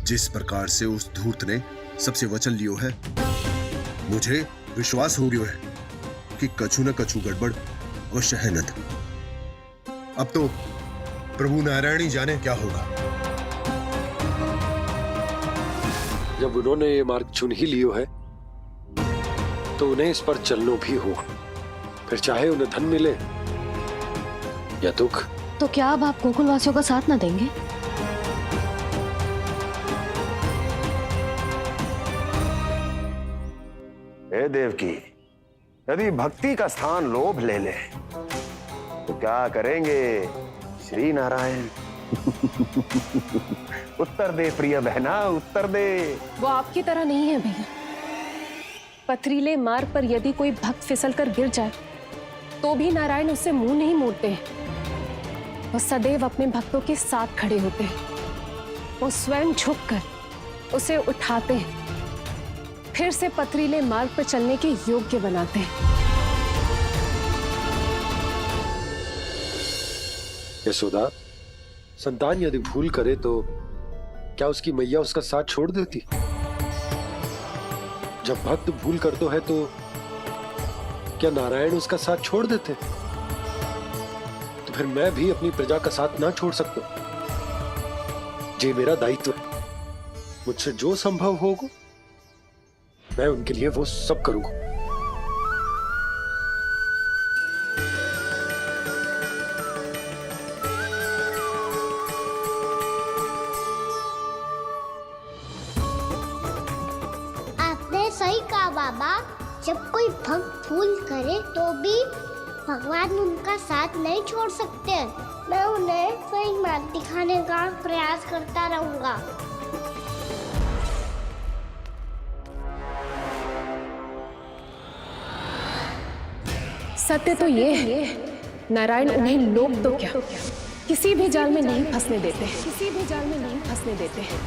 जिस प्रकार से उस धूर्त ने सबसे वचन लियो है, मुझे विश्वास हो गयो है कि कछु न कछु गड़बड़ अवश्य है नद। अब तो प्रभु नारायण ही जाने क्या होगा। जब उन्होंने ये मार्ग चुन ही लियो है तो उन्हें इस पर चलना भी हो, फिर चाहे उन्हें धन मिले या दुख। तो क्या अब आप गोकुलवासियों का साथ न देंगे? हे देवकी, यदि भक्ति का स्थान लोभ ले ले तो क्या करेंगे श्री नारायण? उत्तर दे प्रिय बहना, उत्तर दे। वो आपकी तरह नहीं है भैया। पथरीले मार्ग पर यदि कोई भक्त फिसलकर गिर जाए तो भी नारायण उससे मुंह नहीं मोड़ते हैं। वो सदैव अपने भक्तों के साथ खड़े होते हैं। वो स्वयं झुककर उसे उठाते हैं, फिर से पथरीले मार्ग पर चलने के योग्य बनाते हैं। यशोदा, संतान यदि भूल करे तो क्या उसकी मैया उसका साथ छोड़ देती? जब भक्त भूल करता है तो क्या नारायण उसका साथ छोड़ देते? तो फिर मैं भी अपनी प्रजा का साथ ना छोड़ सकता। ये मेरा दायित्व है। मुझसे जो संभव होगा मैं उनके लिए वो सब करूंगा। सही कहा बाबा, जब कोई भक्त भूल करे तो भी भगवान उनका साथ नहीं छोड़ सकते। मैं उन्हें सही मार्ग दिखाने का प्रयास करता रहूंगा। सत्य तो ये है, नारायण उन्हें लोग तो क्या किसी भी जाल में नहीं फंसने देते, किसी भी जाल में नहीं फंसने देते हैं।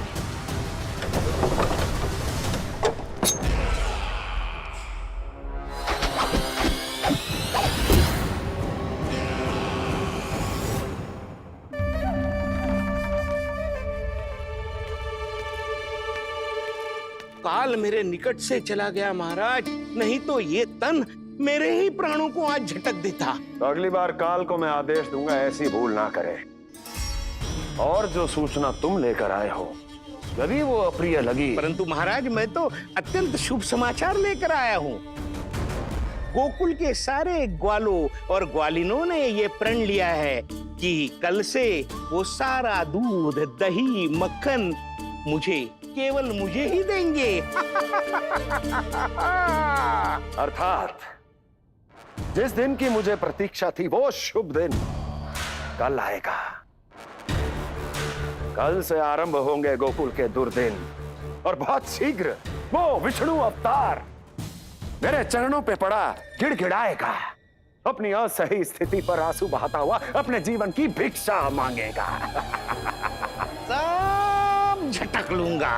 काल मेरे निकट से चला गया महाराज, नहीं तो ये तन मेरे ही प्राणों को आज झटक देता। तो अगली बार काल को मैं आदेश दूंगा ऐसी भूल ना करे। और जो सूचना तुम लेकर आए हो यदि वो अप्रिय लगी, परंतु महाराज मैं तो अत्यंत शुभ समाचार लेकर आया हूँ। गोकुल के सारे ग्वालों और ग्वालिनों ने ये प्रण लिया है कि कल से वो सारा दूध, दही, मक्खन केवल मुझे ही देंगे। अर्थात जिस दिन की मुझे प्रतीक्षा थी वो शुभ दिन कल आएगा। कल से आरंभ होंगे गोकुल के दुर्दिन और बहुत शीघ्र वो विष्णु अवतार मेरे चरणों पे पड़ा गिड़गिड़ाएगा। अपनी असही स्थिति पर आंसू बहाता हुआ अपने जीवन की भिक्षा मांगेगा। सब झटक लूंगा।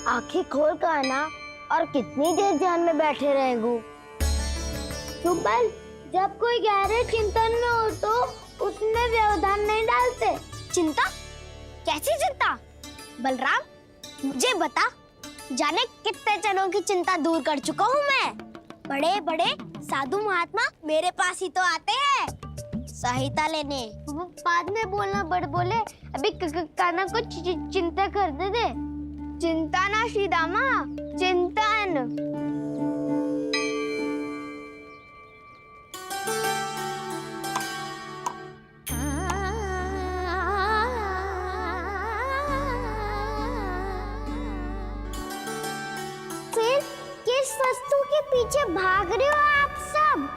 आंखें खोल कर आना और कितनी देर ध्यान में बैठे रहेगू। सुबह जब कोई गहरे चिंतन में हो तो उसमें व्यवधान नहीं डालते। चिंता? कैसी चिंता? बलराम मुझे बता, जाने कितने जनों की चिंता दूर कर चुका हूँ मैं। बड़े बड़े साधु महात्मा मेरे पास ही तो आते हैं सहायता लेने। बाद में बोलना बड़ बोले, अभी काना को चिंता करने दे। चिंता ना श्रीदामा, चिंतन। फिर किस वस्तु के पीछे भाग रहे हो आप सब?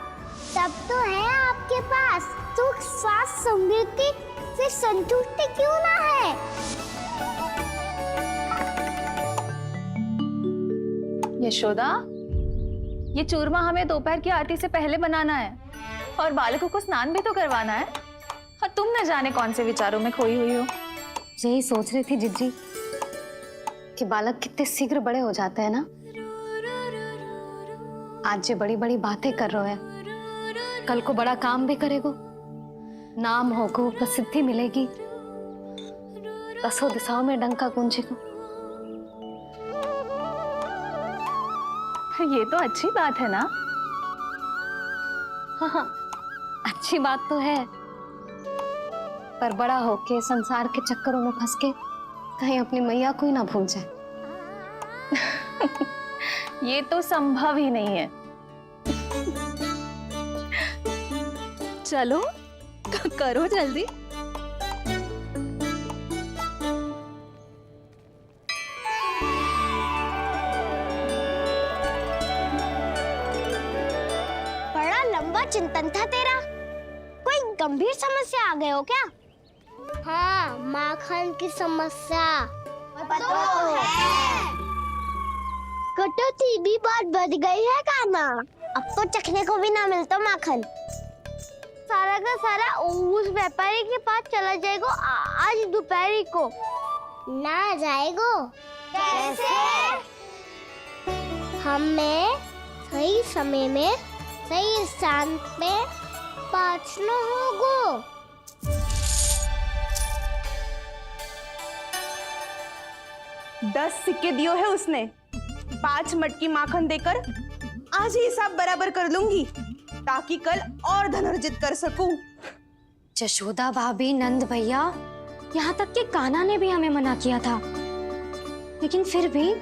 सब तो है आपके पास, सुख, स्वास्थ्य, समृद्धि, फिर संतुष्टि क्यों ना है? यशोदा, ये चूरमा हमें दोपहर की आरती से पहले बनाना है और बालकों को स्नान भी तो करवाना है। और तुम न जाने कौन से विचारों में खोई हुई हो। यही सोच रही थी जिज्जी कि बालक कितने शीघ्र बड़े हो जाते हैं ना। आज ये बड़ी बड़ी बातें कर रहे हैं, कल को बड़ा काम भी करेगो, नाम होगो, प्रसिद्धि मिलेगी, दसों दिशाओं में डंका गूंजेगो। ये तो अच्छी बात है ना? हाँ, अच्छी बात तो है, पर बड़ा होके संसार के चक्करों में फंस के कहीं अपनी मैया को ही ना भूल जाए। ये तो संभव ही नहीं है। चलो करो जल्दी। बड़ा लंबा चिंतन था तेरा। कोई गंभीर समस्या आ गए हो क्या? हाँ, माखन की समस्या तो है। कटौती भी बहुत बढ़ गई है काना। अब तो चखने को भी ना मिलता माखन। सारा का सारा उस व्यापारी के पास चला जाएगा आज दोपहर को। ना जाएगो। कैसे? हमें सही समय में सही स्थान पे पहुंचना होगा। 10 सिक्के दियो है उसने। 5 मटकी माखन देकर आज ही हिसाब बराबर कर लूंगी ताकि कल और धन अर्जित कर सकूं। जशोदा भाभी, नंद भैया, यहाँ तक कि कान्हा ने भी हमें मना किया था, लेकिन फिर भी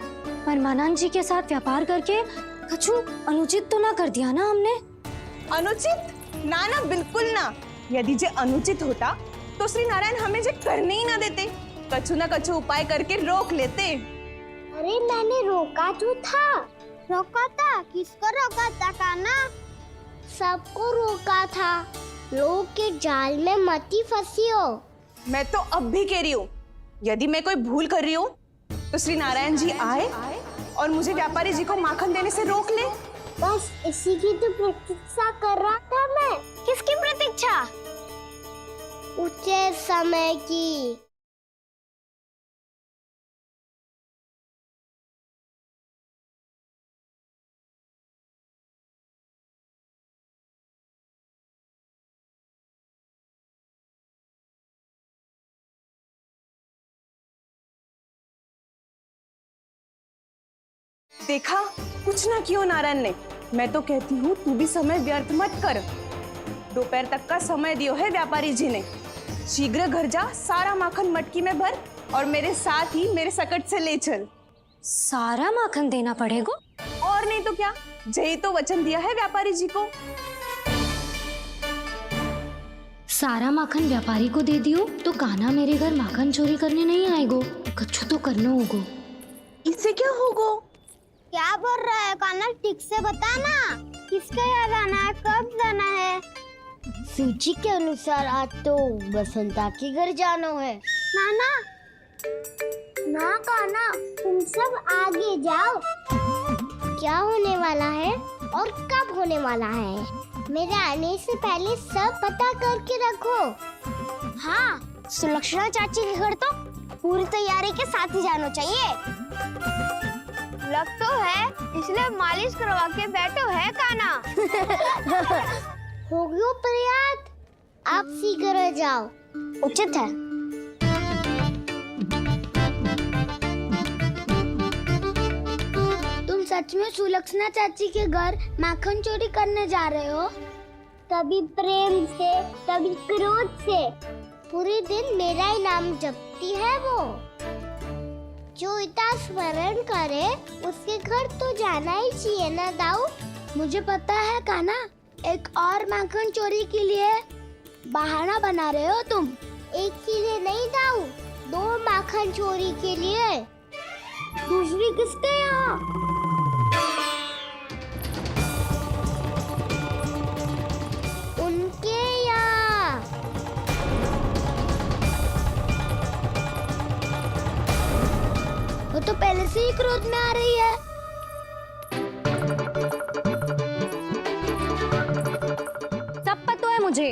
परमानंद जी के साथ व्यापार करके कछु अनुचित तो ना कर दिया ना हमने? अनुचित? ना ना, बिल्कुल ना। यदि जे अनुचित होता तो श्री नारायण हमें जे करने ही ना देते, कछु ना कछु उपाय करके रोक लेते। अरे मैंने रोका तो था। रोका था? किसको रोका था काना? सबको रोका था। लोग के जाल में मती फंसी हो। मैं तो अब भी कह रही हूँ, यदि मैं कोई भूल कर रही हूँ तो श्री नारायण जी आए और मुझे व्यापारी जी को माखन देने से रोक ले। बस इसी की तो प्रतीक्षा कर रहा था मैं। किसकी प्रतीक्षा? उचित समय की। देखा, कुछ ना क्यों नारायण ने। मैं तो कहती हूँ तू भी समय व्यर्थ मत कर। दोपहर तक का समय दियो है व्यापारी जी ने। शीघ्र घर जा, सारा माखन मटकी में भर और मेरे साथ ही मेरे सकट से ले चल। सारा माखन देना पड़ेगा? और नहीं तो क्या, जय तो वचन दिया है व्यापारी जी को। सारा माखन व्यापारी को दे दियो तो कान्हा मेरे घर माखन चोरी करने नहीं आएगो, कछु तो करना होगो। इससे क्या होगा? क्या बोल रहा है काना? ठीक से बता ना। किसका यहाँ जाना है, कब जाना है? सूची के अनुसार आज तो बसंता के घर जाना है। नाना, ना काना, तुम सब आगे जाओ। क्या होने वाला है और कब होने वाला है, मेरे आने से पहले सब पता करके रखो। हाँ, सुलक्षणा चाची के घर तो पूरी तैयारी के साथ ही जाना चाहिए। लग तो है, इसलिए मालिश करवा के बैठो है काना। हो गयो प्रयास, आप शीघ्र जाओ। उचित है। तुम सच में सुलक्षणा चाची के घर माखन चोरी करने जा रहे हो? कभी प्रेम से, कभी क्रोध से, पूरे दिन मेरा ही नाम जपती है वो। जो इतना स्मरण करे उसके घर तो जाना ही चाहिए ना दाऊ। मुझे पता है काना, एक और माखन चोरी के लिए बहाना बना रहे हो तुम। एक के लिए नहीं दाऊ, 2 माखन चोरी के लिए। दूसरी किसके यहाँ? उनके यहाँ। वो तो पहले से ही क्रोध में आ रही है। सब पता है मुझे,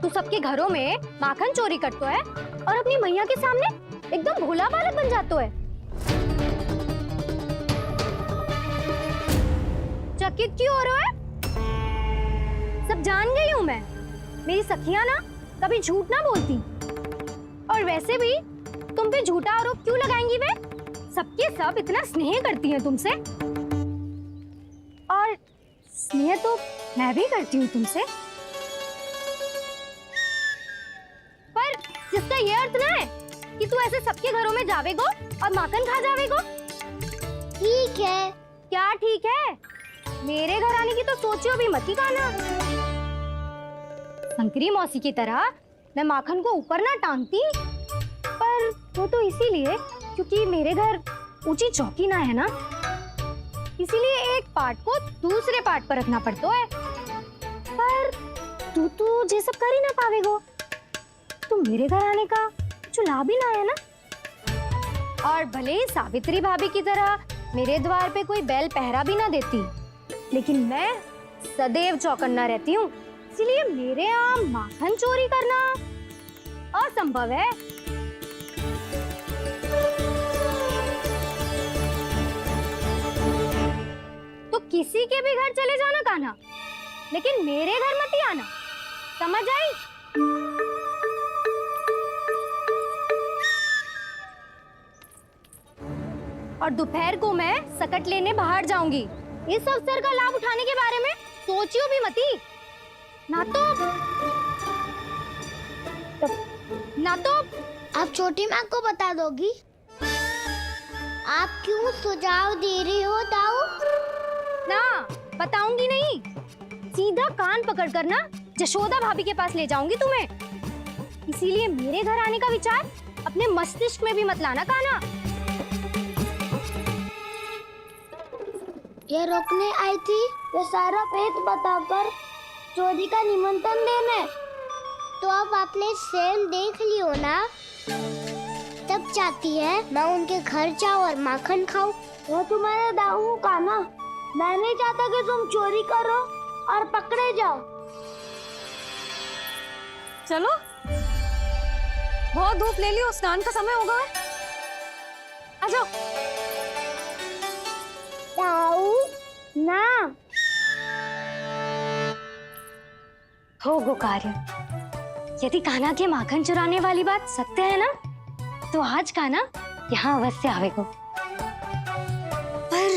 तू सबके घरों में माखन चोरी करतो है और अपनी मैया के सामने एकदम भोला बालक बन जातो है। चकित क्यों हो रहे हो? सब जान गई हूँ मैं। मेरी सखियां ना कभी झूठ ना बोलती। और वैसे भी तुम पे झूठा आरोप क्यों लगाएंगी वे? सबके सब इतना स्नेह करती हैं तुमसे। और स्नेह तो मैं भी करती हूँ तुमसे। पर जिसका ये अर्थ ना है कि तू ऐसे सबके घरों में जावेगो और माखन खा जावेगो। ठीक है। क्या ठीक है? मेरे घर आने की तो सोचियो भी मत ही खाना। शंकरी मौसी की तरह मैं माखन को ऊपर ना टांगती, पर वो तो इसीलिए क्योंकि मेरे घर ऊंची चौकी ना है ना, इसीलिए एक पार्ट को दूसरे पार्ट पर रखना पड़ता है। पर तू ये सब कर ही ना पावेगो, तो मेरे घर आने का कुछ लाभ ही ना है ना। और भले ही सावित्री भाभी की तरह मेरे द्वार पे कोई बैल पहरा भी ना देती, लेकिन मैं सदैव चौकन्ना रहती हूँ, इसलिए मेरे यहाँ माखन चोरी करना असंभव है। तो किसी के भी घर चले जाना कान्हा, लेकिन मेरे घर मत ही आना, समझ आई? और दोपहर को मैं सकट लेने बाहर जाऊंगी। इस अवसर का लाभ उठाने के बारे में सोचियो भी मती। ना तो आप छोटी माँ को बता दोगी? आप क्यों सुझाव दे रही हो दाऊ? ना बताऊंगी नहीं, सीधा कान पकड़ कर ना जशोदा भाभी के पास ले जाऊंगी तुम्हें। इसीलिए मेरे घर आने का विचार अपने मस्तिष्क में भी मत लाना कान्हा। ये रोकने आई थी ये सारा भेद बताकर चोरी का निमंत्रण देने। तो अब आपने स्वयं देख लियो ना, तब चाहती है मैं उनके घर जाऊं और माखन खाऊं। वो तुम्हारे दाऊ का ना, मैं नहीं चाहता कि तुम चोरी करो और पकड़े जाओ। चलो, बहुत धूप ले लियो, स्नान का समय होगा। आ जाओ। दाऊ ना हो गो कार्य। यदि कान्हा के माखन चुराने वाली बात सत्य है ना, तो आज कान्हा यहाँ अवश्य आवेगो। पर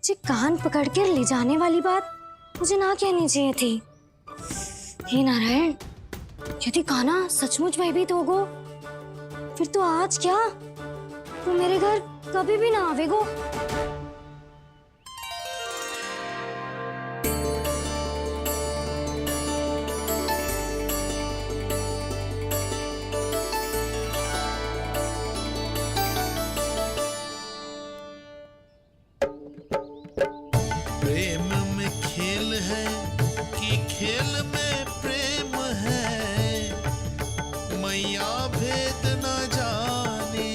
जे कान पकड़ कर ले जाने वाली बात मुझे ना कहनी चाहिए थी। हे नारायण, यदि कान्हा सचमुच भयभीत होगो, फिर तो आज क्या, तो मेरे घर कभी भी ना आवेगो। प्रेम में खेल है कि खेल में प्रेम है, मैया भेद न जाने।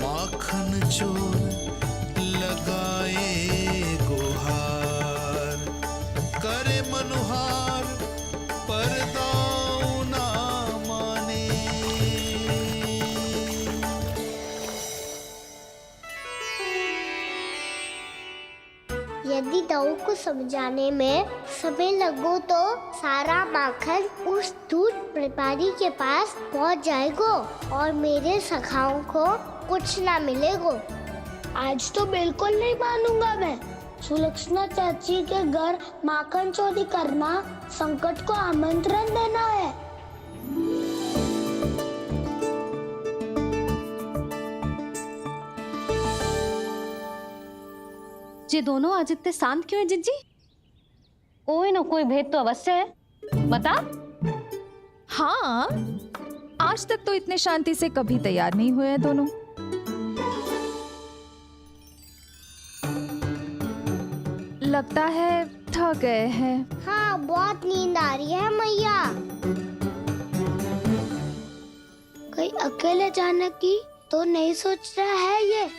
माखन चोर लगाए गुहार, करे मनुहार पर दाऊ ना माने। यदि दाऊ को समझाने में समय लगो तो सारा माखन उस दूध व्यापारी के पास पहुंच जाएगो और मेरे सखाओं को कुछ ना मिलेगो। आज तो बिल्कुल नहीं मानूंगा मैं। सुलक्षणा चाची के घर माखन चोरी करना संकट को आमंत्रण देना है। ये दोनों आज इतने शांत क्यों है जिज्जी? कोई ना कोई भेद तो अवश्य है, बता। हाँ, आज तक तो इतने शांति से कभी तैयार नहीं हुए हैं दोनों। लगता है थक गए हैं। हाँ, बहुत नींद आ रही है मैया। कहीं अकेले जाने की तो नहीं सोच रहा है ये?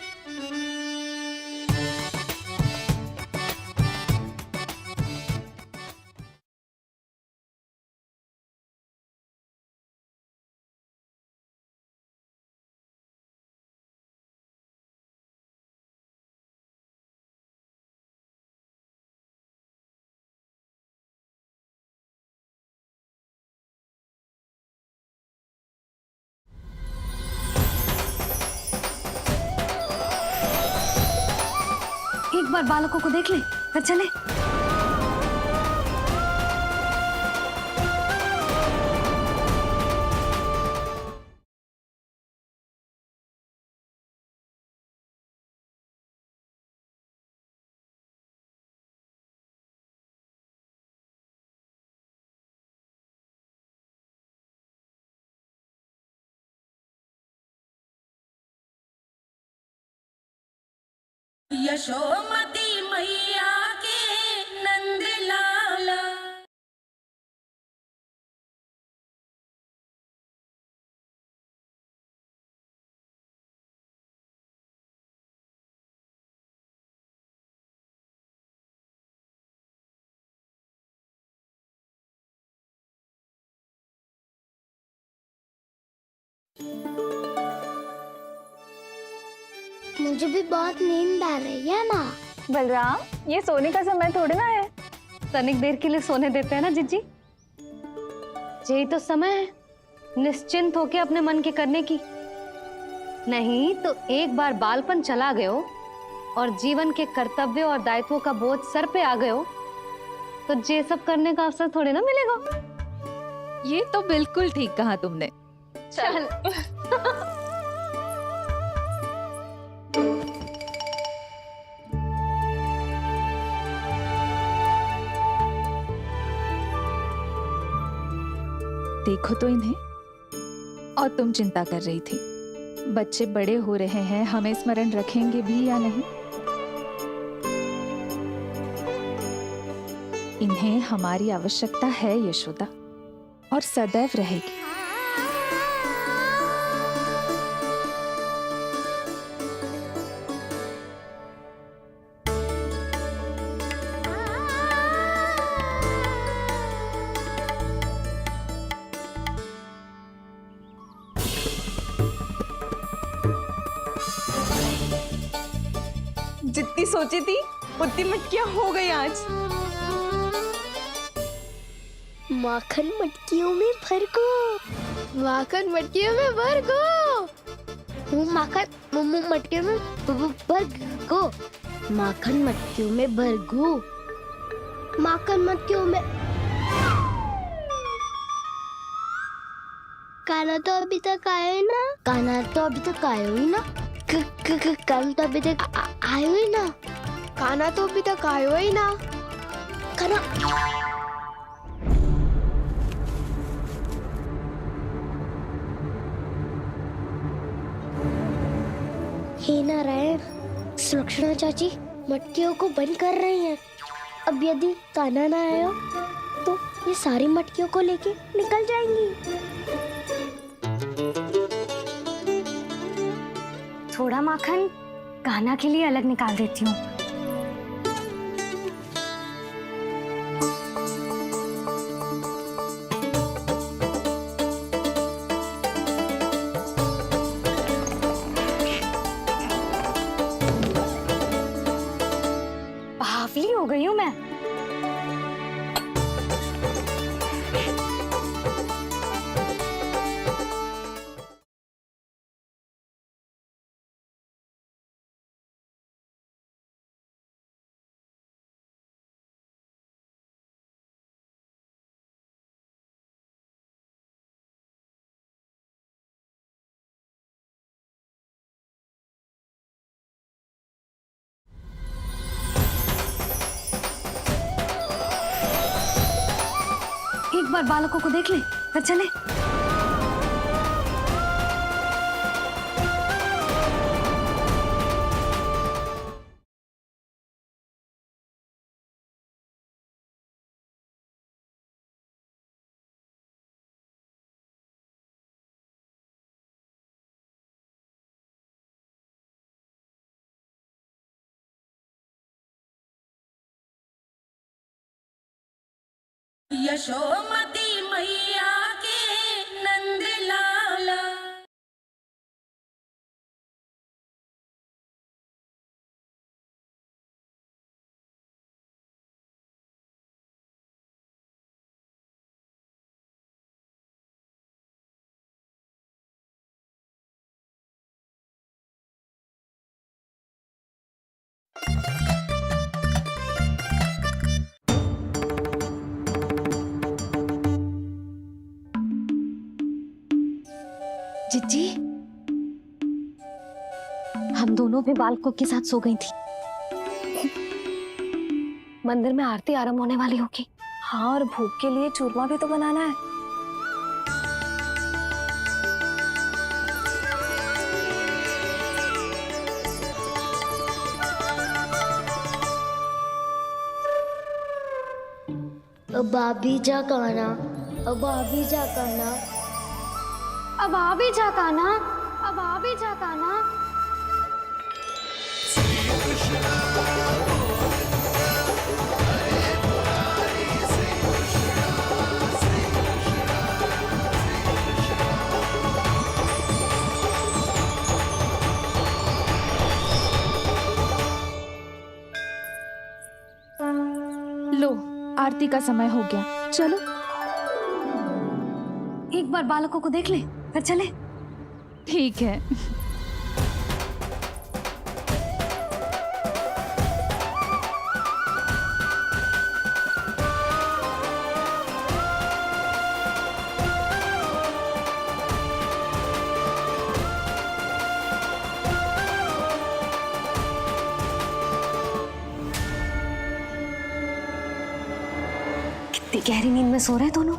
बार बालकों को देख ले फिर चले। यशोमती मैया के नंद लाला। मुझे भी बहुत नींद आ रही है माँ। बलराम, ये सोने का समय थोड़ी ना है। तनिक देर के लिए सोने देते हैं ना जिज्जी। यही तो समय है निश्चिंत होके अपने मन के करने की। नहीं तो एक बार बालपन चला गयो और जीवन के कर्तव्यों और दायित्वों का बोझ सर पे आ गयो तो ये सब करने का अवसर थोड़े ना मिलेगा। ये तो बिल्कुल ठीक कहा तुमने। चल देखो तो इन्हें। और तुम चिंता कर रही थी बच्चे बड़े हो रहे हैं, हमें स्मरण रखेंगे भी या नहीं। इन्हें हमारी आवश्यकता है यशोदा, और सदैव रहेगी। जितनी सोची थी उतनी मटकियां हो गई आज। माखन मटकियों में भर को। माखन मटकियों में भर को। माखन मटकियों में भर को। माखन मटकियों में भर को। माखन मटकियों में। काना तो अभी तक आया ही ना। काना तो अभी तक आया ही ना। काना तो अभी तक आयो ही ना। काना तो अभी तक आयो ही ना। काना हे नारायण, सुलक्षणा चाची मटकियों को बंद कर रही हैं। अब यदि काना ना आया तो ये सारी मटकियों को लेके निकल जाएंगी। थोड़ा माखन कान्हा के लिए अलग निकाल देती हूँ। बावली हो गई हूँ मैं। एक बार बालकों को देख ले फिर चले। यशोमती मैया के नंद लाला। जिज्जी, हम दोनों भी बालकों के साथ सो गई थी। मंदिर में आरती आरंभ होने वाली होगी। हाँ, और भूख के लिए चूरमा भी तो बनाना है। अब आ भी जा काना, अब आ भी जा काना। अब आ भी जा काना, अब आ भी जा काना। लो, आरती का समय हो गया, चलो। एक बार बालकों को देख ले, फिर चले। ठीक है। कितनी गहरी नींद में सो रहे हैं दोनों।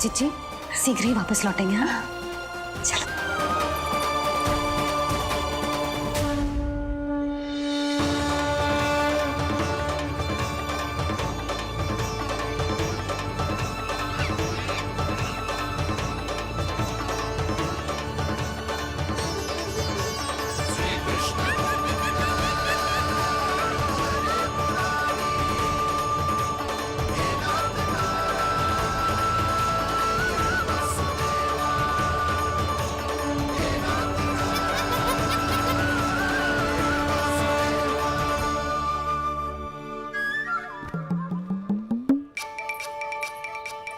जिज्जी, शीघ्र ही वापस लौटेंगे। हाँ, चलो।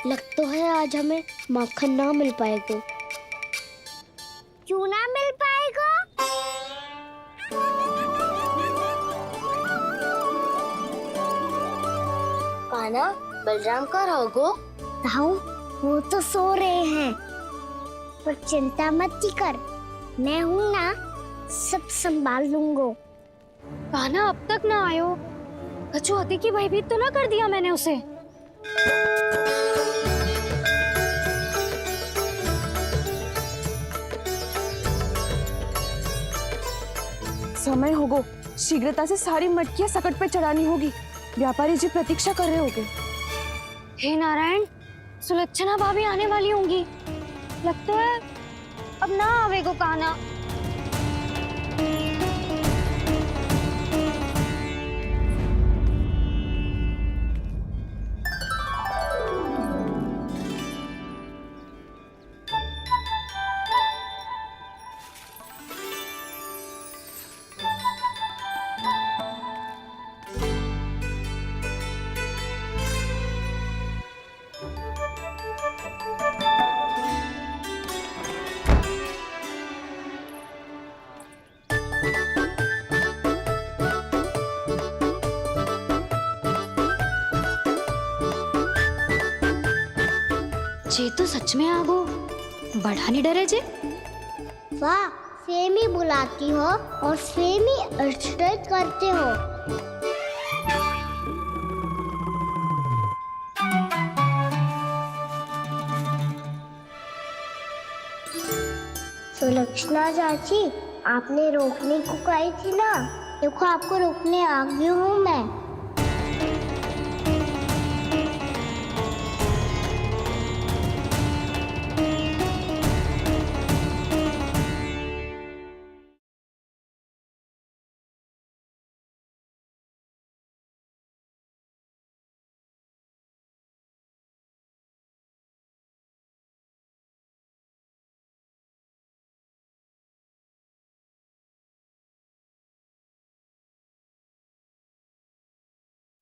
लग तो है आज हमें माखन ना मिल पाएगा। क्यों ना मिल पाएगा? काना, बलराम का रहोगो? ताऊ, वो तो सो रहे हैं। पर चिंता मत कर, मैं हूँ ना, सब संभाल लूंगा। कान्हा अब तक ना आयो। कछुआती की भयभीत तो ना कर दिया मैंने उसे? समय होगो, शीघ्रता से सारी मटकियां सकट पे चढ़ानी होगी। व्यापारी जी प्रतीक्षा कर रहे होंगे। हे नारायण, सुलक्षणा भाभी आने वाली होंगी। लगता है अब ना आवेगो कान्हा। जे तो सच में आगो, बढ़ा नहीं डरे जे। वाह, सेम ही बुलाती हो और सेम ही अर्चना करते हो। सुलक्षणा चाची, आपने रोकने को कही थी ना, देखो आपको रोकने आ गई हूँ मैं।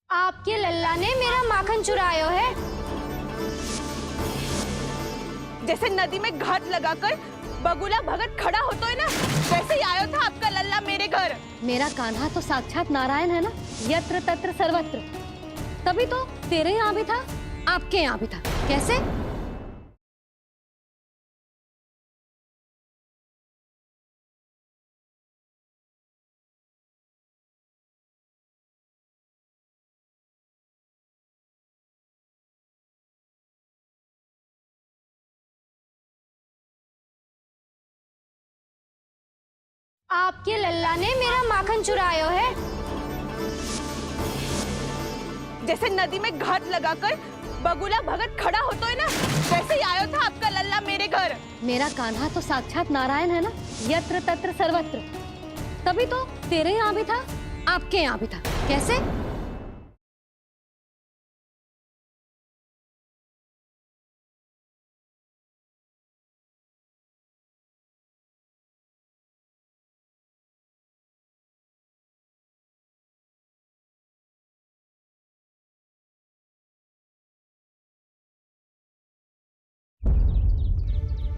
आपके लल्ला ने मेरा माखन चुरायो है। जैसे नदी में घाट लगाकर बगुला भगत खड़ा होता है ना, वैसे ही आया था आपका लल्ला मेरे घर। मेरा कान्हा तो साक्षात नारायण है ना, यत्र तत्र सर्वत्र। तभी तो तेरे यहाँ भी था, आपके यहाँ भी था। कैसे? आपके लल्ला ने मेरा माखन चुरायो है। जैसे नदी में घाट लगाकर बगुला भगत खड़ा होता है ना, वैसे ही आयो था आपका लल्ला मेरे घर। मेरा कान्हा तो साक्षात नारायण है ना, यत्र तत्र सर्वत्र। तभी तो तेरे यहाँ भी था, आपके यहाँ भी था। कैसे?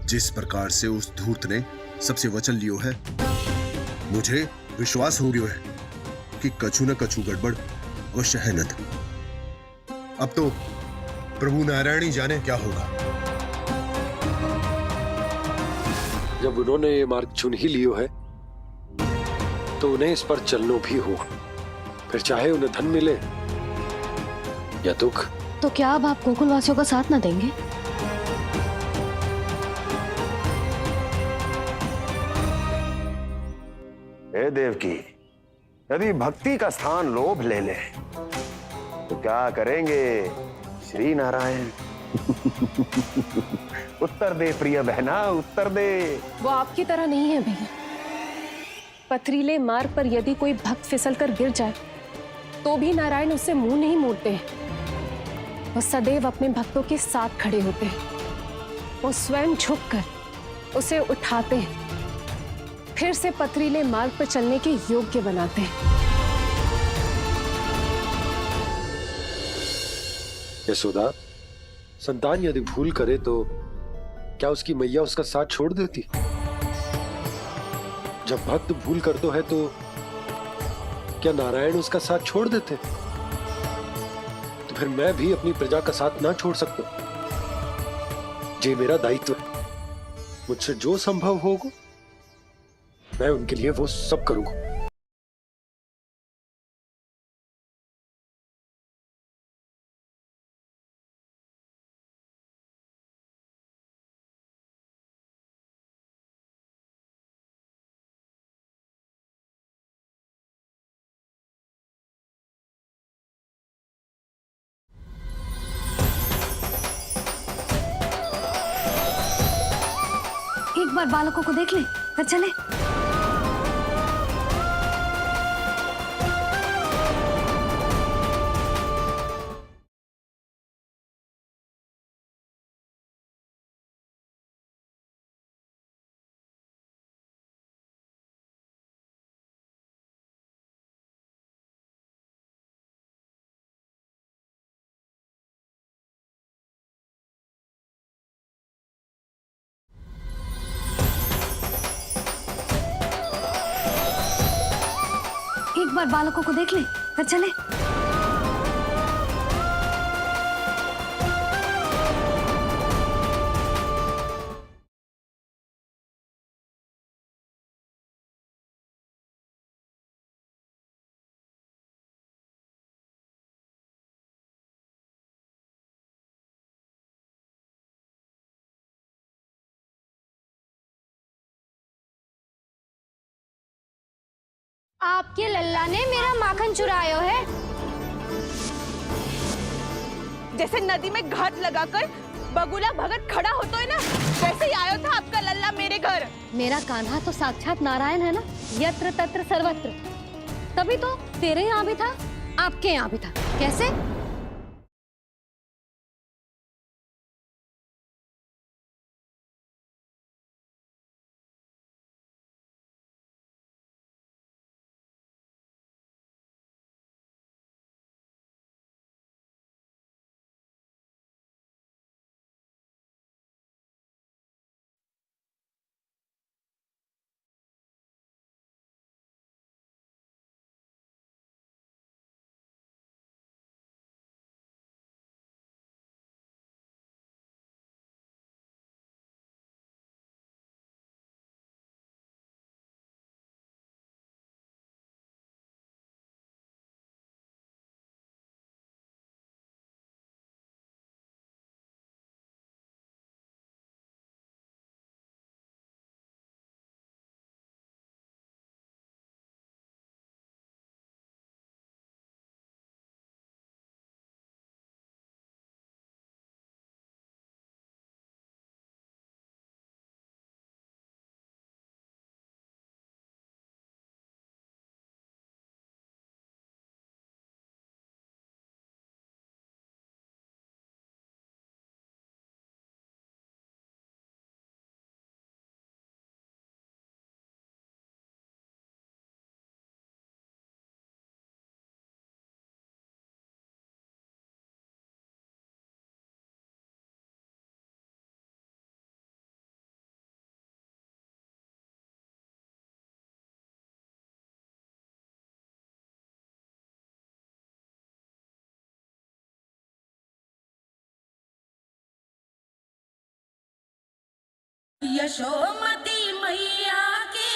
जिस प्रकार से उस धूर्त ने सबसे वचन लियो है, मुझे विश्वास हो गयो है कि कछु न कछु गड़बड़ अवश्य है नद। अब तो प्रभु नारायण ही जाने क्या होगा। जब उन्होंने ये मार्ग चुन ही लियो है तो उन्हें इस पर चलनो भी हो, फिर चाहे उन्हें धन मिले या दुख। तो क्या अब आप गोकुलवासियों का साथ न देंगे? हे देवकी, यदि भक्ति का स्थान लोभ ले ले तो क्या करेंगे श्री नारायण? उत्तर दे प्रिय बहना, उत्तर दे। वो आपकी तरह नहीं है भैया। पथरीले मार्ग पर यदि कोई भक्त फिसल कर गिर जाए तो भी नारायण उससे मुंह नहीं मोड़ते हैं। वो सदैव अपने भक्तों के साथ खड़े होते हैं। वो स्वयं झुककर उसे उठाते हैं, फिर से पथरीले मार्ग पर चलने के योग्य बनाते हैं। यशोदा, संतान यदि भूल करे तो क्या उसकी मैया उसका साथ छोड़ देती? जब भक्त भूल करता है तो क्या नारायण उसका साथ छोड़ देते? तो फिर मैं भी अपनी प्रजा का साथ ना छोड़ सकता। ये मेरा दायित्व है। मुझसे जो संभव होगा मैं उनके लिए वो सब करूंगा। एक बार बालकों को देख ले, फिर चले। एक बार बालकों को देख ले, फिर चले। आपके लल्ला ने मेरा माखन चुरायो है। जैसे नदी में घाट लगाकर बगुला भगत खड़ा होता है ना, वैसे ही आयो था आपका लल्ला मेरे घर। मेरा कान्हा तो साक्षात नारायण है ना, यत्र तत्र सर्वत्र। तभी तो तेरे यहाँ भी था, आपके यहाँ भी था। कैसे? यशोमती मैया के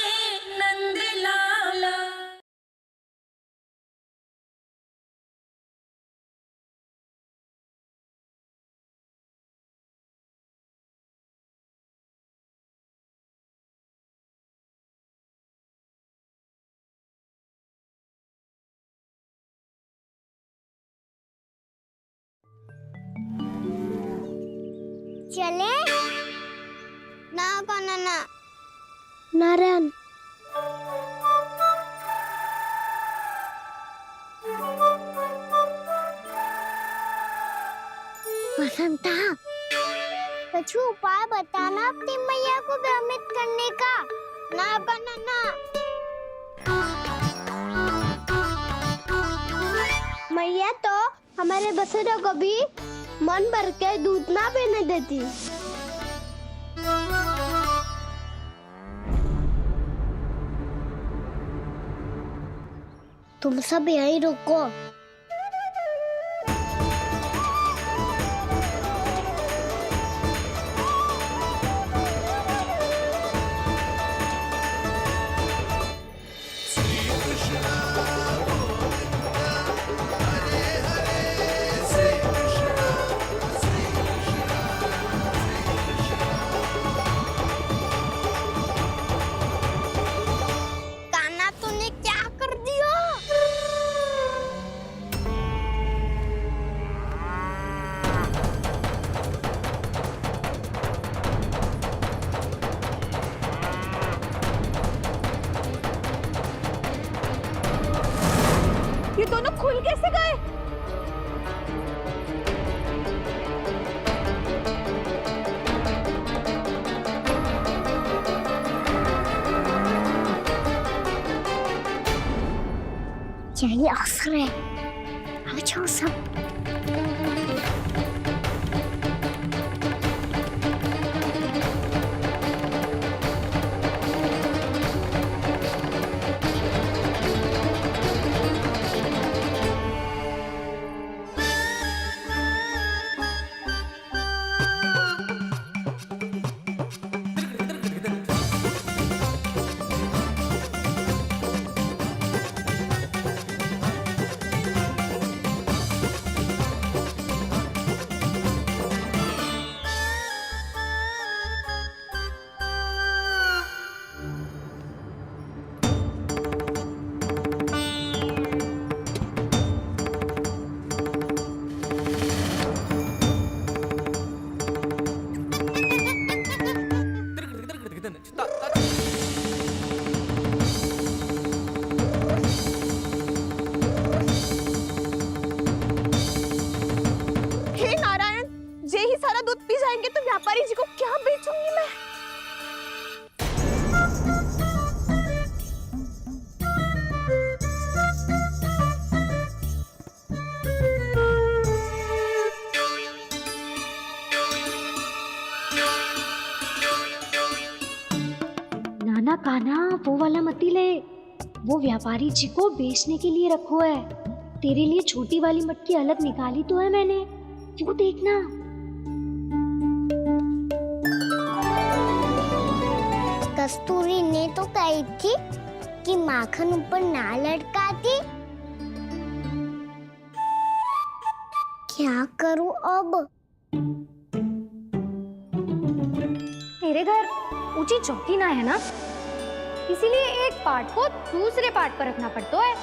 नंद लाला। चले ना काना ना नारायण वसंता कुछ उपाय बताना अपनी मैया को भ्रमित करने का। ना काना ना मैया तो हमारे बसेरों को भी मन भर के दूध ना पीने देती। तुम सब यहीं रुको। कान्हा तूने क्या कर दिया? ये दोनों खुल कैसे गए? यही अवसर है, अब जाओ सब। हे नारायण, जे ही सारा दूध पी जाएंगे तो व्यापारी जी को क्या बेचूंगी मैं? नाना कान्हा वो वाला मती ले, वो व्यापारी जी को बेचने के लिए रखो है। तेरे लिए छोटी वाली मटकी अलग निकाली तो है मैंने, वो देखना। कस्तूरी ने तो कही थी कि माखन ऊपर ना लटकाती। क्या करूं अब? तेरे घर ऊंची चौकी ना है ना, इसीलिए एक पार्ट को दूसरे पार्ट पर रखना पड़ता है।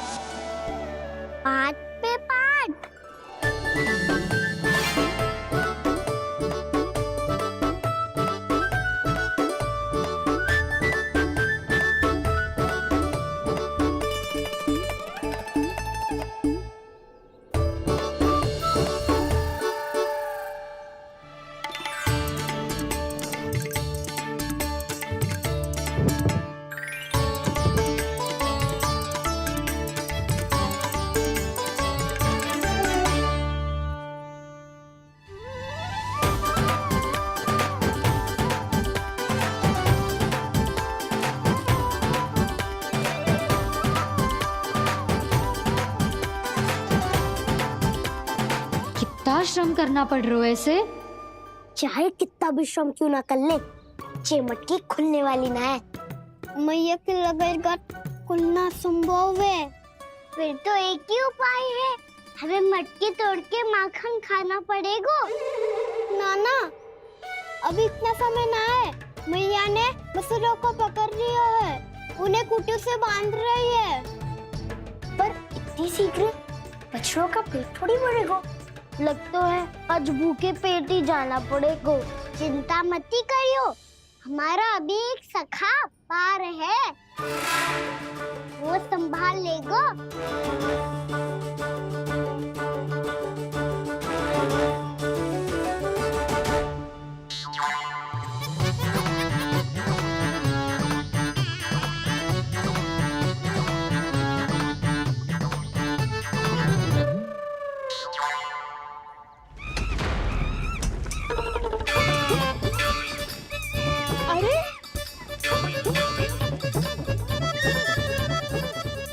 पार्ट पे पार्ट। कितना श्रम करना पड़ रहा है इसे। चाहे कितना भी श्रम क्यों ना कर ले, जे मटकी खुलने वाली ना है। मैया के लगेगा खुलना संभव है। फिर तो एक ही उपाय है, हमें मटकी तोड़ के माखन खाना पड़ेगा। नाना, अभी इतना समय ना है। मैया ने बछड़ों को पकड़ लिया है, उन्हें कुटी से बांध रही है। पर इतनी शीघ्र बछड़ों का पेट थोड़ी भरेगा। लगता है आज भूखे पेट ही जाना पड़ेगा। चिंता मत करियो, हमारा अभी एक सखा पार है, वो संभाल लेगा।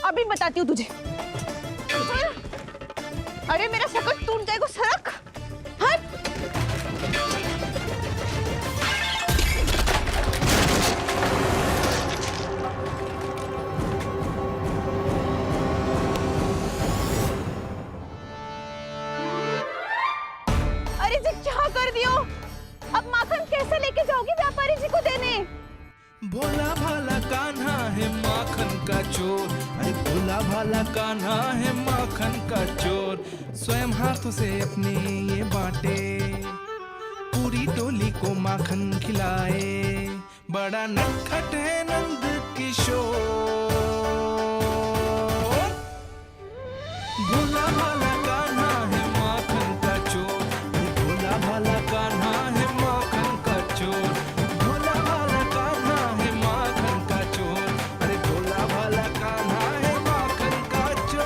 अभी बताती हूँ तुझे। अरे मेरा शकल टूट जाएगा, सरक हट। अरे जी क्या कर दियो? अब माखन कैसे लेके जाओगी व्यापारी जी को देने? भोला भाला कान्हा है माखन का चोर, अरे भोला भाला कान्हा है माखन का चोर। स्वयं हाथों से अपने ये बांटे, पूरी टोली को माखन खिलाए। बड़ा नटखट है नंद किशोर। भोला भाला कान्हा है माखन का चोर, अरे भोला भाला कान्हा है माखन का चोर। भोला भाला कान्हा है माखन का चोर, अरे भोला भाला कान्हा है माखन का चोर।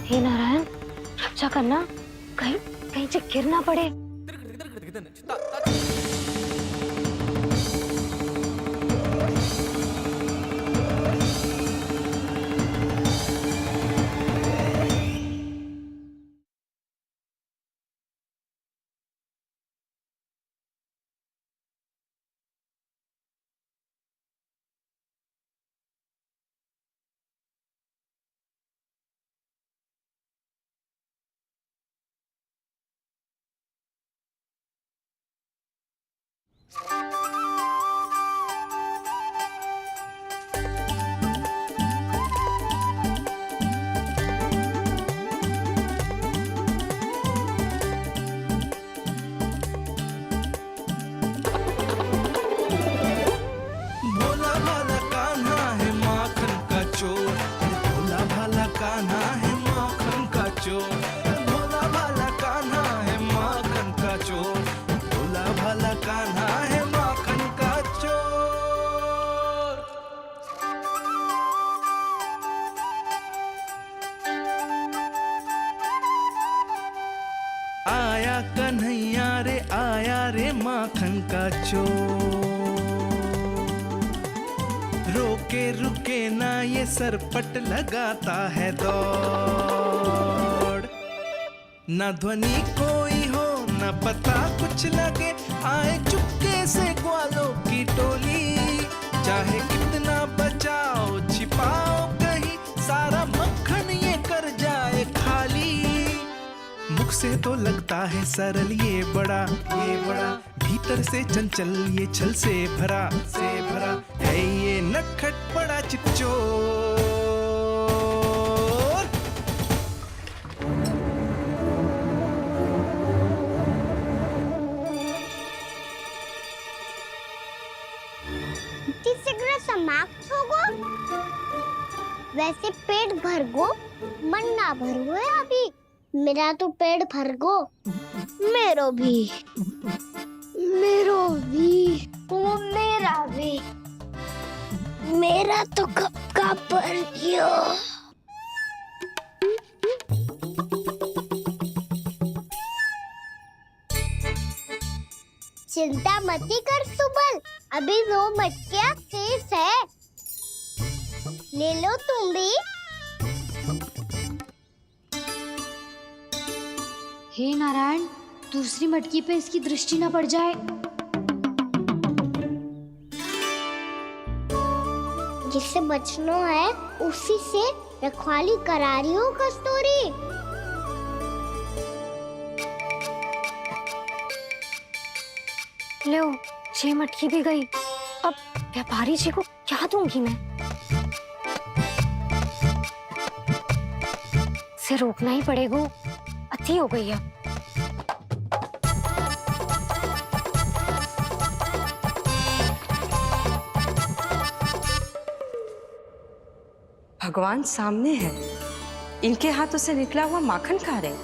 हे नारायण, रक्षा करना, कहीं कहीं से गिर ना पड़े। भोला भाला कान्हा है माखन का चोर, अरे भोला भाला कान्हा है माखन का चोर। भोला भाला कान्हा है माखन का चोर, भोला भाला कान्हा है माखन का चोर। आया कन्हैया रे आया रे माखन का चोर। रोके रुके ना ये सरपट लगाता है दौड़। ना ध्वनि कोई हो ना पता कुछ लगे, आए चुपके से ग्वालों की टोली। चाहे कितना बचाओ छिपाओ कहीं, सारा मक्खन ये कर जाए खाली। मुख से तो लगता है सरल ये बड़ा भीतर से चंचल ये छल से भरा है ये नटखट बड़ा चिकचोर। शीघ्र समाप्त होगो। वैसे पेट भर गो, मन ना भर गो है अभी। मेरा तो पेट भर गो। मेरो भी वो मेरा भी। मेरा तो कब का भर गयो। चिंता मती कर सुबल, अभी 2 मटकियां शेष है, ले लो तुम भी। हे नारायण, दूसरी मटकी पे इसकी दृष्टि न पड़ जाए। जिससे बचना है उसी से रखवाली करा रही हो कस्तूरी। लो, 6 मटकी भी गई। अब व्यापारी जी को क्या दूंगी मैं? इसे रोकना ही पड़ेगा, अति हो गई है। भगवान सामने है, इनके हाथों से निकला हुआ माखन खा रहे हैं।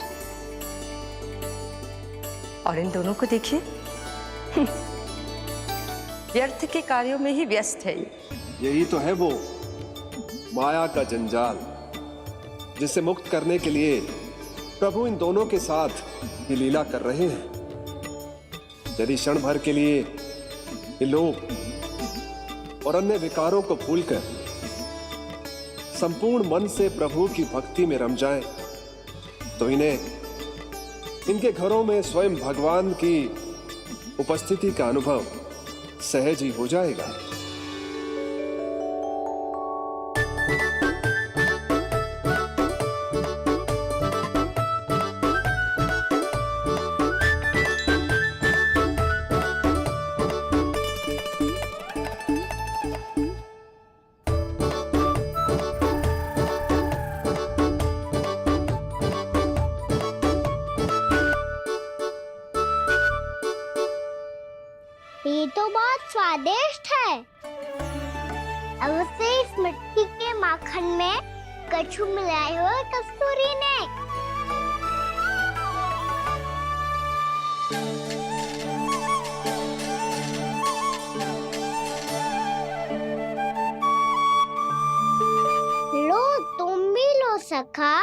और इन दोनों को देखिए, व्यर्थ के कार्यों में ही व्यस्त है। यही तो है वो माया का जंजाल, जिससे मुक्त करने के लिए प्रभु इन दोनों के साथ ये लीला कर रहे हैं। यदि क्षण भर के लिए ये लोग और अन्य विकारों को भूलकर संपूर्ण मन से प्रभु की भक्ति में रम जाएं, तो इन्हें इनके घरों में स्वयं भगवान की उपस्थिति का अनुभव सहज ही हो जाएगा। ये तो बहुत स्वादिष्ट है। अवश्य इस मिट्टी के माखन में कछु मिलाए हो कस्तूरी ने। लो, तुम भी लो सखा।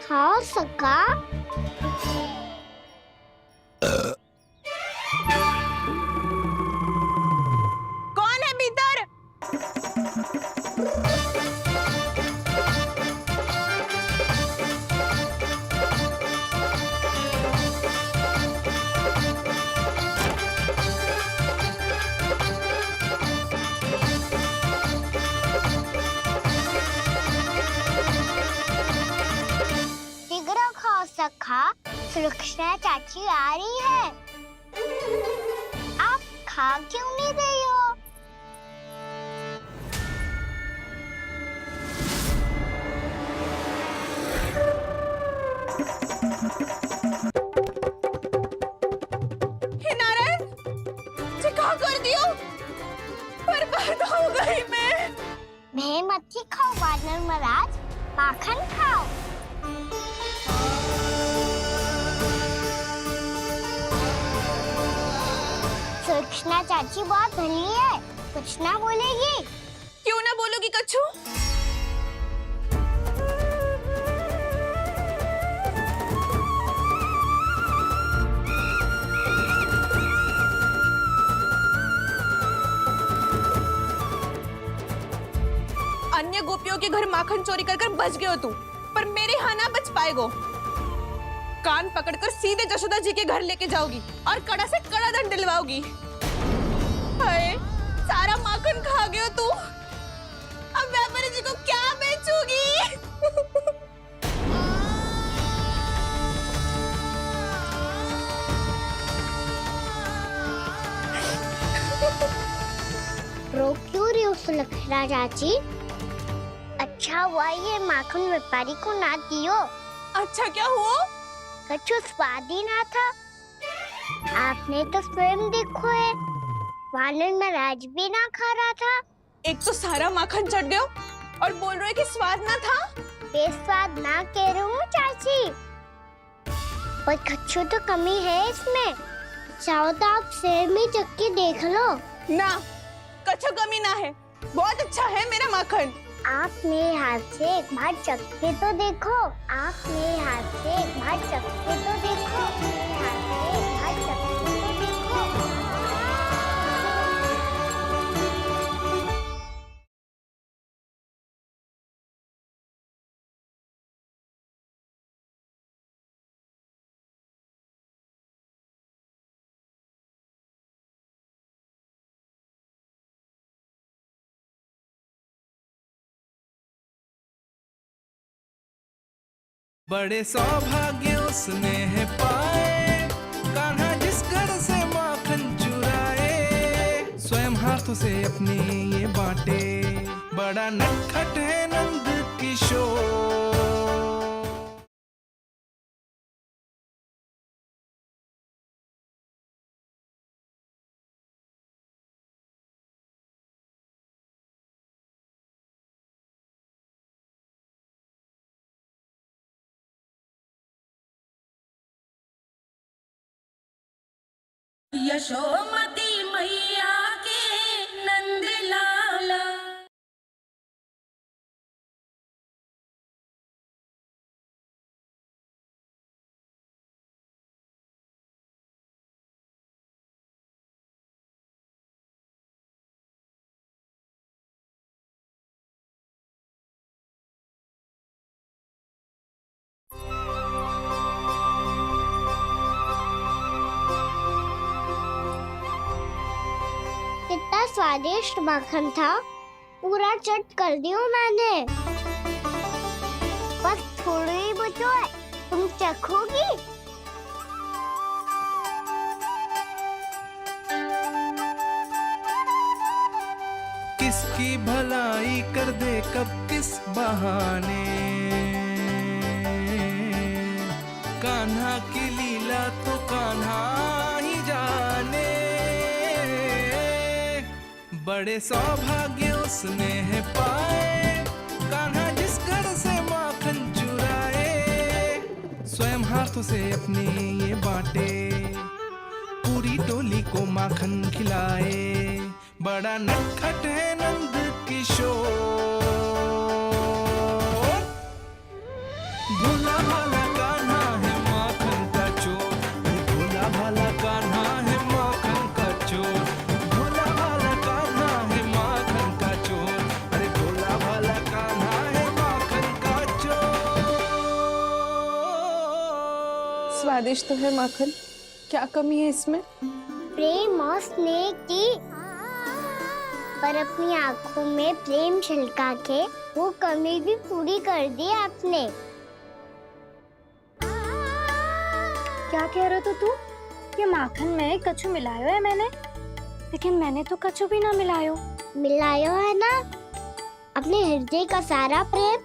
खाओ सखा। कौन है भीतर? शीघ्र खाओ सखा, सुलक्षणा चाची आ रही है। आप खा क्यों नहीं रही हो? हे नारायण, जी क्या कर दियो? बर्बाद हो गई मैं। मच्छी खाओ वानर महाराज, माखन खाओ। सुलक्षणा चाची बहुत भली है, कुछ ना बोलेगी। क्यों ना बोलोगी कच्छू? अन्य गोपियों के घर माखन चोरी कर कर बच गए हो तू, पर मेरे यहाँ ना बच पाएगो। कान पकड़कर सीधे जशोदा जी के घर लेके जाओगी और कड़ा से कड़ा दंड दिलवाओगी। हाय, सारा माखन खा गए हो तू। अब व्यापारी जी को क्या बेचूगी? रो क्यों रही हो सुलक्षणा चाची? अच्छा हुआ ये माखन व्यापारी को ना दियो। अच्छा क्या हुआ? कछु स्वाद ही ना था। आपने तो स्वयं देखो है, वानर महाराज भी ना खा रहा था। एक तो सारा माखन चढ़ गया और बोल रहे कि स्वाद ना था। बेस्वाद ना कह रही हूँ चाची, पर कछु तो कमी है इसमें। चाहो तो आप सेब में चक्की देख लो। ना, कछु कमी ना है, बहुत अच्छा है मेरा माखन। आप मेरे हाथ से एक बार चक्के तो देखो। आप मेरे हाथ से एक बार चक्के तो देखो। मेरे हाथ से एक बार चक्के तो देखो। बड़े सौभाग्य उसने है पाए, कान्हा जिस घर से माखन चुराए, स्वयं हाथों से अपने ये बांटे, बड़ा नटखट है नंद किशोर। यशोमती मैया के नंद लाला। कितना स्वादिष्ट माखन था, पूरा चट कर दियो मैंने। बस थोड़ा ही बचो है, तुम चखोगी? किसकी भलाई कर दे कब किस बहाने, कान्हा की लीला तो कान्हा ही जाने, बड़े सौभाग्य उसने है पाए, कान्हा जिस घर से माखन चुराए, स्वयं हाथों से अपने ये बांटे, पूरी टोली को माखन खिलाए, बड़ा नटखट है नंद किशोर। भोला भाला कान्हा है माखन का चोर, भोला भाला कान्हा है माखन का चोर, भोला भाला कान्हा है माखन का चोर, अरे भोला भाला कान्हा है माखन का चोर। स्वादिष्ट तो है माखन, क्या कमी है इसमें? प्रेम और स्नेह की, पर अपनी आंखों में प्रेम छलका के वो कमी भी पूरी कर दी आपने। क्या कह रहे हो तू? ये माखन में कछु मिलायो है मैंने, लेकिन मैंने तो कछु भी ना मिलायो। मिलायो है ना अपने हृदय का सारा प्रेम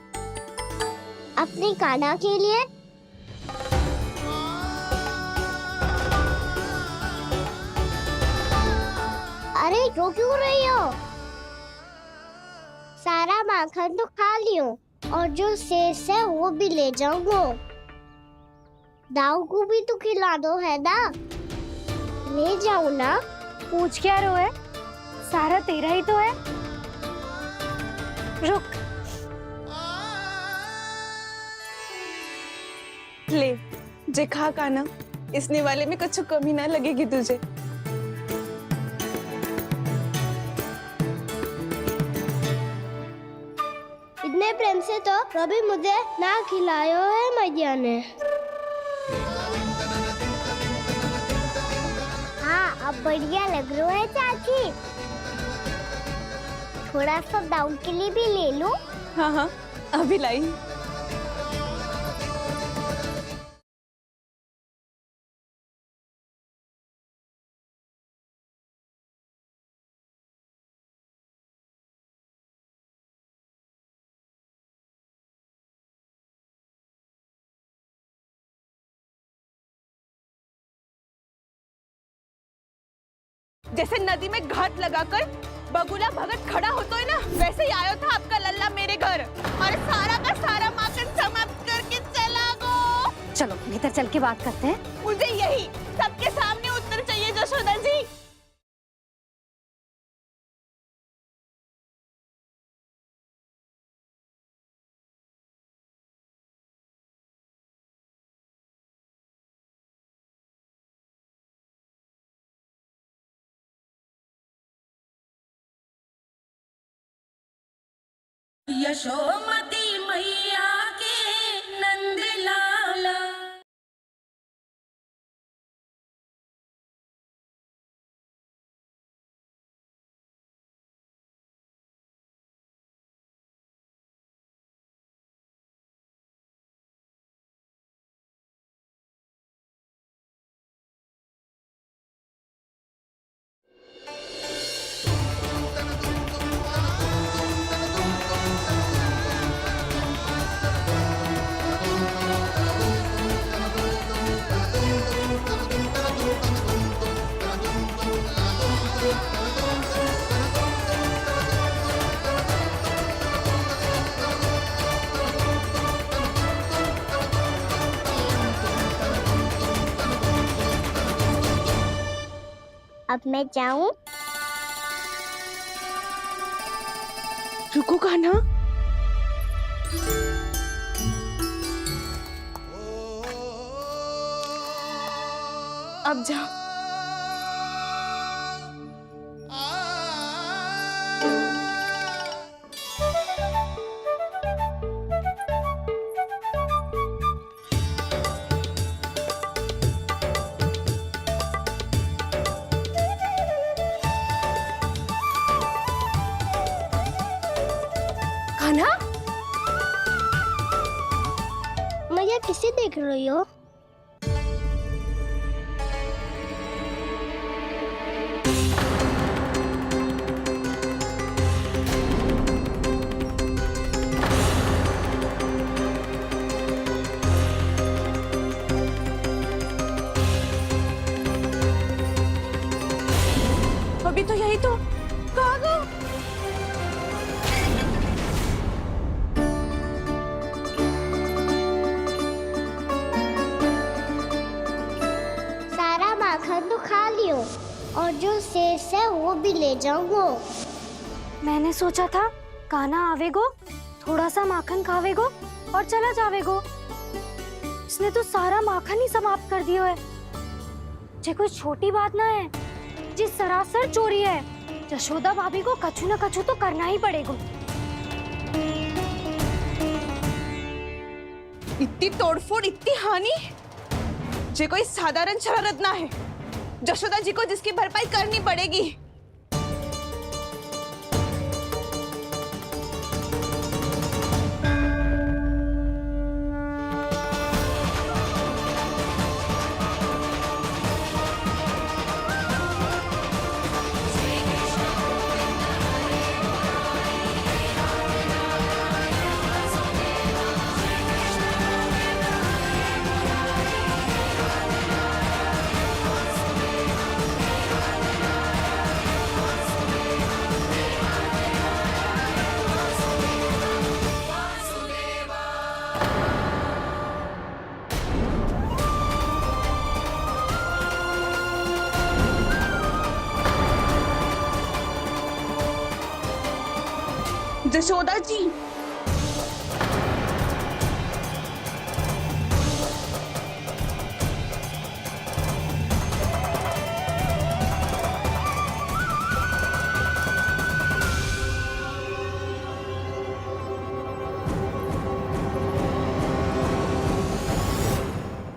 अपनी कान्हा के लिए। अरे रो क्यों रही हो? सारा माखन तो खा लियो और जो शेष है वो भी ले जाऊंगा। दाऊ को भी तो खिला दो है ना, ले जाओ ना। पूछ क्या रो है, सारा तेरा ही तो है। रुक, ले जे खा कान्हा, इसने वाले में कुछ कमी ना लगेगी तुझे। इतने प्रेम से तो कभी मुझे ना खिलायो है मैया ने। हाँ अब बढ़िया लग रहा है चाची। थोड़ा सा दाऊ के लिए भी ले लो। हाँ हाँ अभी लाई। जैसे नदी में घाट लगाकर बगुला भगत खड़ा होता है ना, वैसे ही आया था आपका लल्ला मेरे घर और सारा का सारा माखन समाप्त करके चला गो। चलो भीतर चल के बात करते हैं। मुझे यही सबके सामने उत्तर चाहिए जशोदा जी। यशोमती मैया के नंद लाला। अब मैं जाऊं? रुको कान्हा, अब जा। कान्हा, मैया किसे देख रही हो? अभी तो यही तो कहाँ गो? सारा माखन तो खा लियो और जो शेष है वो भी ले जाऊंगो। मैंने सोचा था कान्हा आवेगो, थोड़ा सा माखन खावेगो और चला जावेगो। इसने तो सारा माखन ही समाप्त कर दिया है। ये कोई छोटी बात ना है, जी सरासर चोरी है। यशोदा भाभी को कछु न कछु तो करना ही पड़ेगा। इतनी तोड़फोड़, इतनी हानि, ये कोई साधारण शरारत ना है। यशोदा जी को जिसकी भरपाई करनी पड़ेगी। यशोदा जी,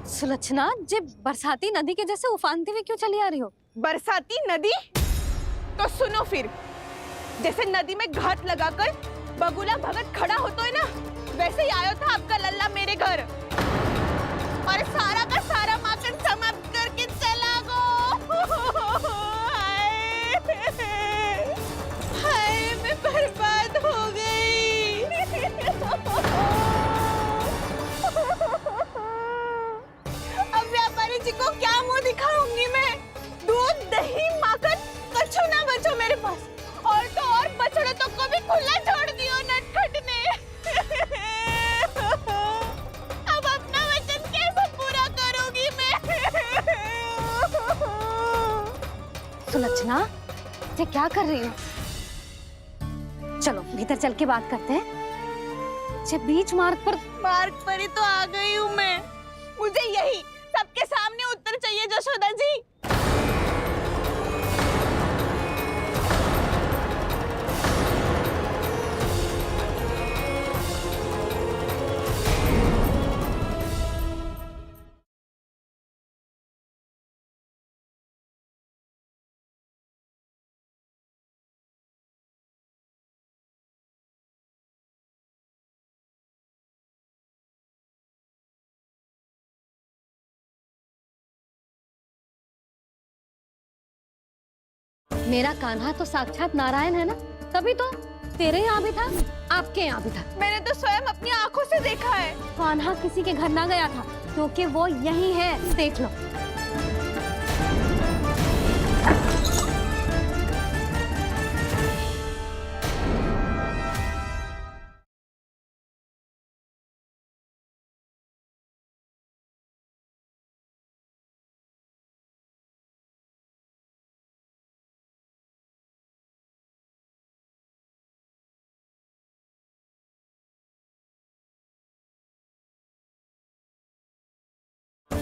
सुलक्षणा, जे बरसाती नदी के जैसे उफानते हुए क्यों चली आ रही हो? बरसाती नदी? तो सुनो फिर, जैसे नदी में घाट लगाकर बगुला भगत खड़ा होता है ना, वैसे ही आया था आपका लल्ला मेरे घर और सारा का सारा माखन समाप्त करके चला गो। हाय, मैं बर्बाद हो गई। अब व्यापारी जी को क्या मुंह दिखाऊंगी मैं? दूध, दही, माखन, कछु ना बचो मेरे पास। और तो और बछड़े तो को भी खुला छोड़ दियो नटखट ने। अब अपना वचन कैसे पूरा करूंगी मैं? सुलक्षणा, ये क्या कर रही हो? चलो भीतर चल के बात करते हैं। ये बीच मार्ग पर ही तो आ गई हूँ मैं। मुझे यही सबके सामने उत्तर चाहिए यशोदा जी। मेरा कान्हा तो साक्षात नारायण है ना, तभी तो तेरे यहाँ भी था, आपके यहाँ भी था। मैंने तो स्वयं अपनी आंखों से देखा है। कान्हा किसी के घर ना गया था, क्योंकि वो यही है, देख लो।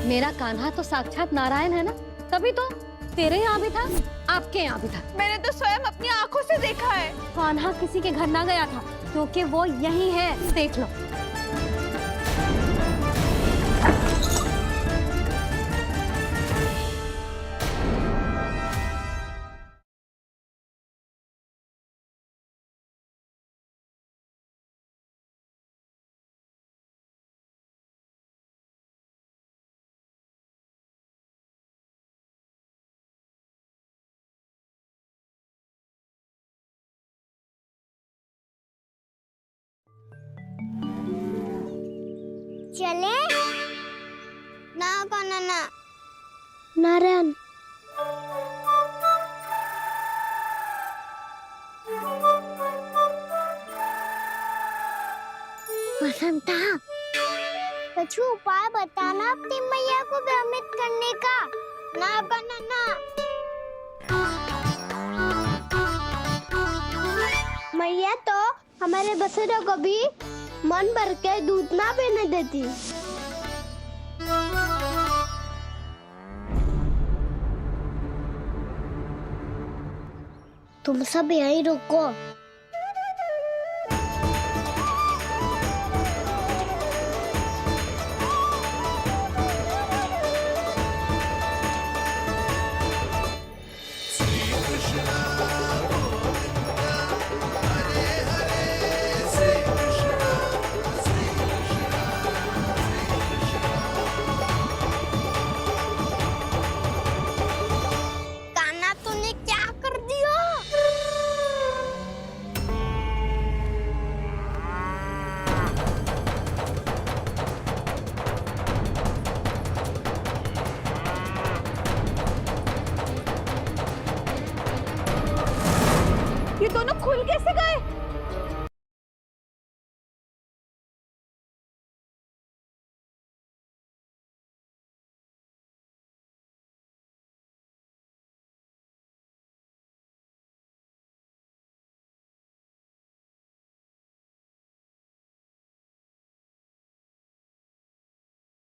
मेरा कान्हा तो साक्षात नारायण है ना, तभी तो तेरे यहाँ भी था, आपके यहाँ भी था। मैंने तो स्वयं अपनी आंखों से देखा है। कान्हा किसी के घर ना गया था, क्योंकि वो यही है, देख लो। चले ना कान्हा ना नारायण। वसंता, कछु उपाय बताना अपनी मैया को भ्रमित करने का। ना कान्हा ना। मैया तो हमारे बसेरों को भी मन भर के दूध ना पीने देती। तुम सब यहीं रुको। कान्हा तूने क्या कर दिया? ये दोनों खुल कैसे गए?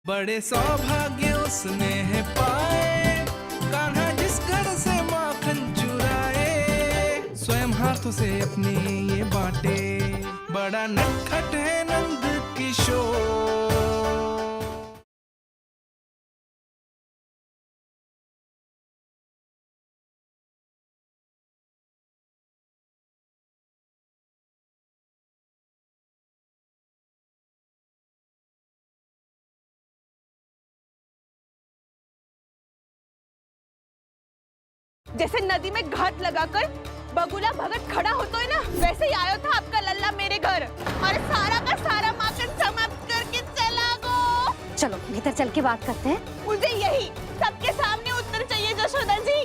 बड़े सौभाग्य उसने है पाए, कान्हा जिस घर से माखन चुराए, स्वयं हाथों से अपने ये बांटे, बड़ा नटखट है नंद किशोर। जैसे नदी में घाट लगाकर बगुला भगत खड़ा होता है ना, वैसे ही आया था आपका लल्ला मेरे घर और सारा का सारा माखन समाप्त करके चला गो। चलो भीतर चल के बात करते हैं। मुझे यही सबके सामने उत्तर चाहिए जशोदा जी।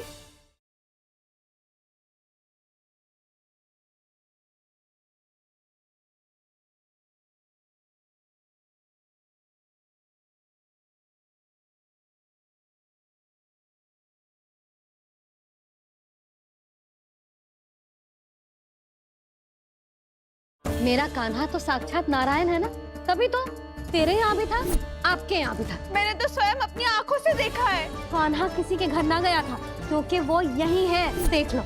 मेरा कान्हा तो साक्षात नारायण है ना, तभी तो तेरे यहाँ भी था, आपके यहाँ भी था। मैंने तो स्वयं अपनी आंखों से देखा है। कान्हा किसी के घर ना गया था, क्योंकि वो यही है, देख लो।